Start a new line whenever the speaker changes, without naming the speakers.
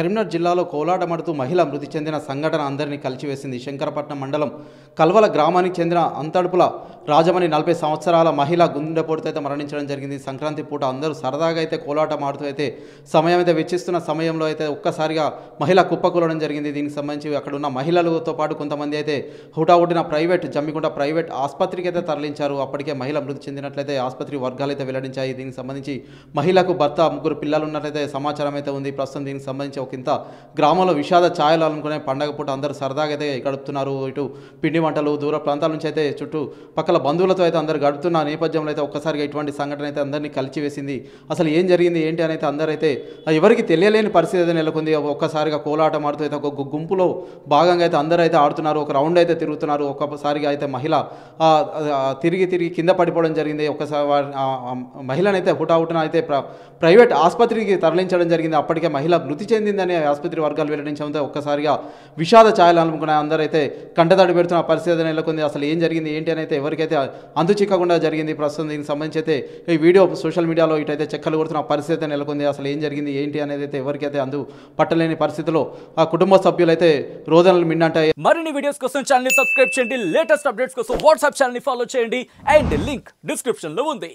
కరీంనగర్ జిల్లాలో కోలాటమడుతూ మహిళ మృతి చెందిన సంఘటన అందరినీ కలిచివేసింది. శంకరపట్నం మండలం కల్వల గ్రామానికి చెందిన అంతడుపుల రాజమణి 40 సంవత్సరాల మహిళ గుండెపోటుతో అయితే మరణించడం జరిగింది. సంక్రాంతి పూట అందరూ సరదాగా అయితే కోలాటం ఆడుతూ అయితే సమయం అయితే వెచ్చిస్తున్న సమయంలో అయితే ఒక్కసారిగా మహిళ కుప్పకూలడం జరిగింది. దీనికి సంబంధించి అక్కడ ఉన్న మహిళలతో పాటు కొంతమంది అయితే హుటాహుటిన జమ్మికుంట ప్రైవేట్ ఆసుపత్రికి అయితే తరలించారు. అప్పటికే మహిళ మృతి చెందినట్లయితే ఆసుపత్రి వర్గాలు అయితే వెల్లడించాయి. దీనికి సంబంధించి మహిళకు భర్త, 3 పిల్లలు ఉన్నట్లయితే సమాచారం అయితే ఉంది. ప్రస్తుతం దీనికి సంబంధించి ఒక ఇంత గ్రామంలో విషాద ఛాయలు అనుకునే పండగ పూట అందరూ సరదాగా అయితే గడుపుతున్నారు. ఇటు పిండి వంటలు, దూర ప్రాంతాల నుంచి అయితే చుట్టూ పక్కల బంధువులతో అయితే అందరు గడుపుతున్న నేపథ్యంలో అయితే ఒక్కసారిగా ఇటువంటి సంఘటన అయితే అందరినీ కలిచివేసింది. అసలు ఏం జరిగింది ఏంటి అని అయితే అందరైతే ఎవరికి తెలియలేని పరిస్థితి అయితే నెలకొంది. ఒక్కసారిగా కోలాటం ఆడుతూ అయితే ఒక గుంపులో భాగంగా అయితే అందరూ అయితే ఆడుతున్నారు. ఒక రౌండ్ అయితే తిరుగుతున్నారు. ఒక్కసారిగా అయితే మహిళ తిరిగి కింద పడిపోవడం జరిగింది. ఒకసారి మహిళనైతే హుటాహుటిన అయితే ప్రైవేట్ ఆసుపత్రికి తరలించడం జరిగింది. అప్పటికే మహిళ మృతి చెందిందని ఆసుపత్రి వర్గాలు వెల్లడించడంతో ఒక్కసారిగా విషాద ఛాయలు అనుకున్న అందరైతే కంటతడి పెడుతున్న పరిస్థితి నెలకొంది. అసలు ఏం జరిగింది ఏంటి అని అయితే ఎవరికైతే అంతు చిక్కకుండా జరిగింది. ప్రస్తుతం దీనికి సంబంధించి అయితే ఈ వీడియో సోషల్ మీడియాలో ఇటైతే చెక్కలు కొడుతున్న పరిస్థితి నెలకొంది. అసలు ఏం జరిగింది ఏంటి అనేది అయితే ఎవరికైతే అందు పట్టలేని పరిస్థితిలో ఆ కుటుంబ సభ్యులు అయితే రోదనలు మిన్నంటాయి.
మరిన్ని వీడియోస్ కోసం ఛానల్ ని సబ్స్క్రైబ్ చేయండి. లేటెస్ట్ అప్డేట్స్ కోసం వాట్సాప్ ఛానల్ ని ఫాలో చేయండి. అండ్ లింక్ డిస్క్రిప్షన్ లో ఉంది.